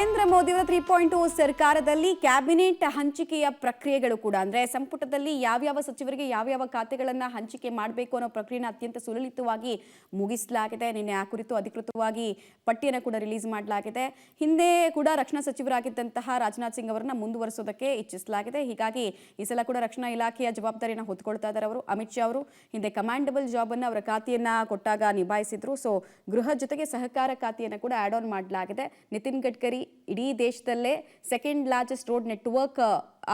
ನರೇಂದ್ರ ಮೋದಿ ಅವರ 3.0 ಸರ್ಕಾರದಲ್ಲಿ ಕ್ಯಾಬಿನೆಟ್ ಹಂಚಿಕೆಯ ಪ್ರಕ್ರಿಯೆಗಳು ಕೂಡ ಅಂದ್ರೆ ಸಂಪುಟದಲ್ಲಿ ಯಾವ ಸಚಿವರಿಗೆ ಯಾವ ಖಾತೆಗಳನ್ನು ಹಂಚಿಕೆ ಮಾಡಬೇಕು ಅನ್ನೋ ಪ್ರಕ್ರಿಯೆಯನ್ನು ಅತ್ಯಂತ ಸುಲಲಿತವಾಗಿ ಮುಗಿಸಲಾಗಿದೆ. ನಿನ್ನೆ ಆ ಕುರಿತು ಅಧಿಕೃತವಾಗಿ ಪಟ್ಟಿಯನ್ನು ಕೂಡ ರಿಲೀಸ್ ಮಾಡಲಾಗಿದೆ. ಹಿಂದೆ ಕೂಡ ರಕ್ಷಣಾ ಸಚಿವರಾಗಿದ್ದಂತಹ ರಾಜನಾಥ್ ಸಿಂಗ್ ಅವರನ್ನ ಮುಂದುವರಿಸೋದಕ್ಕೆ ಇಚ್ಛಿಸಲಾಗಿದೆ. ಹೀಗಾಗಿ ಈ ಸಲ ಕೂಡ ರಕ್ಷಣಾ ಇಲಾಖೆಯ ಜವಾಬ್ದಾರಿಯನ್ನು ಹೊತ್ತುಕೊಳ್ತಾ ಇದ್ದಾರೆ ಅವರು. ಅಮಿತ್ ಶಾ ಅವರು ಹಿಂದೆ ಕಮಾಂಡಬಲ್ ಜಾಬ್ ಅನ್ನು ಅವರ ಖಾತೆಯನ್ನ ಕೊಟ್ಟಾಗ ನಿಭಾಯಿಸಿದ್ರು. ಸೊ ಗೃಹ ಜೊತೆಗೆ ಸಹಕಾರ ಖಾತೆಯನ್ನು ಕೂಡ ಆಡ್ ಆನ್ ಮಾಡಲಾಗಿದೆ. ನಿತಿನ್ ಗಡ್ಕರಿ ಇಡೀ ದೇಶದಲ್ಲೇ ಸೆಕೆಂಡ್ ಲಾರ್ಜೆಸ್ಟ್ ರೋಡ್ ನೆಟ್ವರ್ಕ್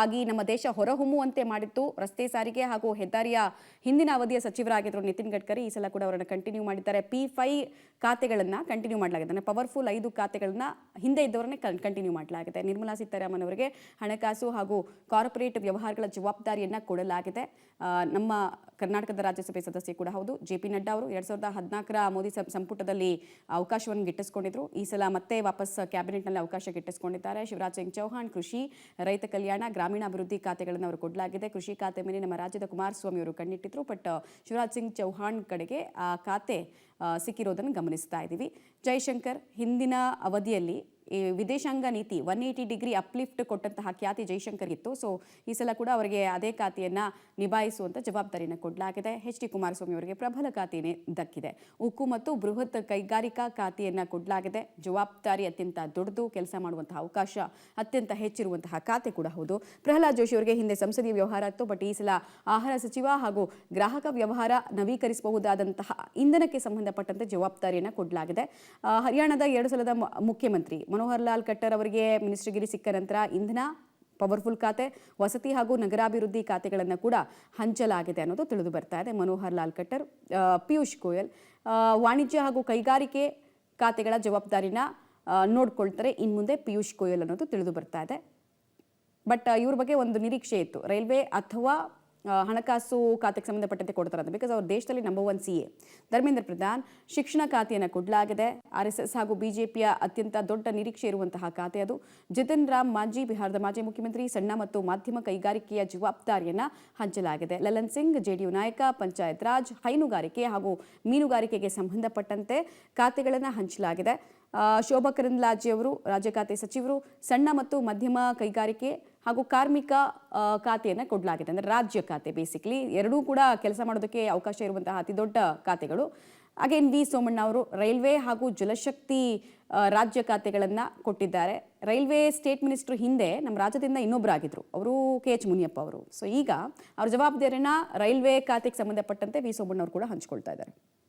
ಆಗಿ ನಮ್ಮ ದೇಶ ಹೊರಹೊಮ್ಮುವಂತೆ ಮಾಡಿತ್ತು. ರಸ್ತೆ ಸಾರಿಗೆ ಹಾಗೂ ಹೆದ್ದಾರಿಯ ಹಿಂದಿನ ಅವಧಿಯ ಸಚಿವರಾಗಿದ್ದರು ನಿತಿನ್ ಗಡ್ಕರಿ. ಈ ಸಲ ಕೂಡ ಅವರನ್ನು ಕಂಟಿನ್ಯೂ ಮಾಡಿದ್ದಾರೆ. P5 ಖಾತೆಗಳನ್ನು ಕಂಟಿನ್ಯೂ ಮಾಡಲಾಗಿದೆ. ಅಂದರೆ ಪವರ್ಫುಲ್ 5 ಖಾತೆಗಳನ್ನು ಹಿಂದೆ ಇದ್ದವರನ್ನೇ ಕಂಟಿನ್ಯೂ ಮಾಡಲಾಗಿದೆ. ನಿರ್ಮಲಾ ಸೀತಾರಾಮನ್ ಅವರಿಗೆ ಹಣಕಾಸು ಹಾಗೂ ಕಾರ್ಪೊರೇಟ್ ವ್ಯವಹಾರಗಳ ಜವಾಬ್ದಾರಿಯನ್ನು ಕೊಡಲಾಗಿದೆ. ನಮ್ಮ ಕರ್ನಾಟಕದ ರಾಜ್ಯಸಭೆ ಸದಸ್ಯ ಕೂಡ ಹೌದು. JP ನಡ್ಡಾ ಅವರು 2014ರ ಮೋದಿ ಸಂಪುಟದಲ್ಲಿ ಅವಕಾಶವನ್ನು ಗಿಟ್ಟಿಸಿಕೊಂಡಿದ್ರು. ಈ ಸಲ ಮತ್ತೆ ವಾಪಸ್ ಕ್ಯಾಬಿನೆಟ್ನಲ್ಲಿ ಅವಕಾಶ ಗಿಟ್ಟಿಸಿಕೊಂಡಿದ್ದಾರೆ. ಶಿವರಾಜ್ ಸಿಂಗ್ ಚೌಹಾಣ್ ಕೃಷಿ, ರೈತ ಕಲ್ಯಾಣ, ಗ್ರಾಮೀಣಾಭಿವೃದ್ಧಿ ಖಾತೆಗಳನ್ನು ಅವರು ಕೊಡಲಾಗಿದೆ. ಕೃಷಿ ಖಾತೆ ಮೇಲೆ ನಮ್ಮ ರಾಜ್ಯದ ಕುಮಾರಸ್ವಾಮಿ ಅವರು ಕಣ್ಣಿಟ್ಟಿದ್ರು. ಬಟ್ ಶಿವರಾಜ್ ಸಿಂಗ್ ಚೌಹಾಣ್ ಕಡೆಗೆ ಆ ಖಾತೆ ಸಿಕ್ಕಿರೋದನ್ನು ಗಮನಿಸ್ತಾ ಇದ್ದೀವಿ. ಜೈಶಂಕರ್ ಹಿಂದಿನ ಅವಧಿಯಲ್ಲಿ ಈ ವಿದೇಶಾಂಗ ನೀತಿ 180 ಡಿಗ್ರಿ ಅಪ್ಲಿಫ್ಟ್ ಕೊಟ್ಟಂತಹ ಖ್ಯಾತಿ ಜೈಶಂಕರ್ ಇತ್ತು. ಸೊ ಈ ಸಲ ಕೂಡ ಅವರಿಗೆ ಅದೇ ಖಾತೆಯನ್ನು ನಿಭಾಯಿಸುವಂಥ ಜವಾಬ್ದಾರಿಯನ್ನು ಕೊಡಲಾಗಿದೆ. HD ಕುಮಾರಸ್ವಾಮಿ ಅವರಿಗೆ ಪ್ರಬಲ ಖಾತೆಯೇ ದಕ್ಕಿದೆ. ಉಕ್ಕು ಮತ್ತು ಬೃಹತ್ ಕೈಗಾರಿಕಾ ಖಾತೆಯನ್ನು ಕೊಡಲಾಗಿದೆ. ಜವಾಬ್ದಾರಿ ಅತ್ಯಂತ ದೊಡ್ಡದು, ಕೆಲಸ ಮಾಡುವಂತಹ ಅವಕಾಶ ಅತ್ಯಂತ ಹೆಚ್ಚಿರುವಂತಹ ಖಾತೆ ಕೂಡ ಹೌದು. ಪ್ರಹ್ಲಾದ್ ಜೋಶಿ ಅವರಿಗೆ ಹಿಂದೆ ಸಂಸದೀಯ ವ್ಯವಹಾರ ಇತ್ತು. ಬಟ್ ಈ ಸಲ ಆಹಾರ ಸಚಿವ ಹಾಗೂ ಗ್ರಾಹಕ ವ್ಯವಹಾರ, ನವೀಕರಿಸಬಹುದಾದಂತಹ ಇಂಧನಕ್ಕೆ ಸಂಬಂಧಪಟ್ಟಂತೆ ಜವಾಬ್ದಾರಿಯನ್ನು ಕೊಡಲಾಗಿದೆ. ಹರಿಯಾಣದ 2 ಸಲದ ಮುಖ್ಯಮಂತ್ರಿ ಮನೋಹರ್ ಲಾಲ್ ಖಟ್ಟರ್ ಅವರಿಗೆ ಮಿನಿಸ್ಟರ್ಗಿರಿ ಸಿಕ್ಕ ನಂತರ ಇಂಧನ, ಪವರ್ಫುಲ್ ಖಾತೆ, ವಸತಿ ಹಾಗೂ ನಗರಾಭಿವೃದ್ಧಿ ಖಾತೆಗಳನ್ನು ಕೂಡ ಹಂಚಲಾಗಿದೆ ಅನ್ನೋದು ತಿಳಿದು ಬರ್ತಾ ಇದೆ. ಮನೋಹರ್ ಲಾಲ್ ಖಟ್ಟರ್, ಪಿಯೂಷ್ ಗೋಯಲ್ ವಾಣಿಜ್ಯ ಹಾಗೂ ಕೈಗಾರಿಕೆ ಖಾತೆಗಳ ಜವಾಬ್ದಾರಿನ ನೋಡ್ಕೊಳ್ತಾರೆ. ಇನ್ನು ಮುಂದೆ ಪಿಯೂಷ್ ಗೋಯಲ್ ಅನ್ನೋದು ತಿಳಿದು ಬರ್ತಾ ಇದೆ. ಬಟ್ ಇವ್ರ ಬಗ್ಗೆ ಒಂದು ನಿರೀಕ್ಷೆ ಇತ್ತು, ರೈಲ್ವೆ ಅಥವಾ ಹಣಕಾಸು ಖಾತೆಗೆ ಸಂಬಂಧಪಟ್ಟಂತೆ ಕೊಡ್ತಾರೆ ಅಂತ. ಬಿಕಾಸ್ ಅವ್ರ ದೇಶದಲ್ಲಿ ನಂಬರ್ 1 CA. ಧರ್ಮೇಂದ್ರ ಪ್ರಧಾನ್ ಶಿಕ್ಷಣ ಖಾತೆಯನ್ನು ಕೊಡಲಾಗಿದೆ. RSS ಹಾಗೂ BJPಯ ಅತ್ಯಂತ ದೊಡ್ಡ ನಿರೀಕ್ಷೆ ಇರುವಂತಹ ಖಾತೆ ಅದು. ಜಿತಿನ್ ರಾಮ್ ಮಾಂಜಿ ಬಿಹಾರದ ಮಾಜಿ ಮುಖ್ಯಮಂತ್ರಿ, ಸಣ್ಣ ಮತ್ತು ಮಾಧ್ಯಮ ಕೈಗಾರಿಕೆಯ ಜವಾಬ್ದಾರಿಯನ್ನು ಹಂಚಲಾಗಿದೆ. ಲಲನ್ ಸಿಂಗ್ JDU ನಾಯಕ, ಪಂಚಾಯತ್ ರಾಜ್, ಹೈನುಗಾರಿಕೆ ಹಾಗೂ ಮೀನುಗಾರಿಕೆಗೆ ಸಂಬಂಧಪಟ್ಟಂತೆ ಖಾತೆಗಳನ್ನು ಹಂಚಲಾಗಿದೆ. ಶೋಭಾ ಕರಂದ್ಲಾಜೆ ಅವರು ರಾಜ್ಯ ಖಾತೆ ಸಚಿವರು, ಸಣ್ಣ ಮತ್ತು ಮಧ್ಯಮ ಕೈಗಾರಿಕೆ ಹಾಗೂ ಕಾರ್ಮಿಕ ಖಾತೆಯನ್ನು ಕೊಡಲಾಗಿದೆ. ಅಂದರೆ ರಾಜ್ಯ ಖಾತೆ ಬೇಸಿಕಲಿ ಎರಡೂ ಕೂಡ ಕೆಲಸ ಮಾಡೋದಕ್ಕೆ ಅವಕಾಶ ಇರುವಂತಹ ಅತಿ ದೊಡ್ಡ ಖಾತೆಗಳು. ಅಗೇನ್ V ಸೋಮಣ್ಣ ಅವರು ರೈಲ್ವೆ ಹಾಗೂ ಜಲಶಕ್ತಿ ರಾಜ್ಯ ಖಾತೆಗಳನ್ನು ಕೊಟ್ಟಿದ್ದಾರೆ. ರೈಲ್ವೆ ಸ್ಟೇಟ್ ಮಿನಿಸ್ಟರ್ ಹಿಂದೆ ನಮ್ಮ ರಾಜ್ಯದಿಂದ ಇನ್ನೊಬ್ಬರಾಗಿದ್ದರು, ಅವರು KH ಮುನಿಯಪ್ಪ ಅವರು. ಸೊ ಈಗ ಅವ್ರ ಜವಾಬ್ದಾರಿನ ರೈಲ್ವೆ ಖಾತೆಗೆ ಸಂಬಂಧಪಟ್ಟಂತೆ V ಸೋಮಣ್ಣ ಅವರು ಕೂಡ ಹಂಚ್ಕೊಳ್ತಾ ಇದ್ದಾರೆ.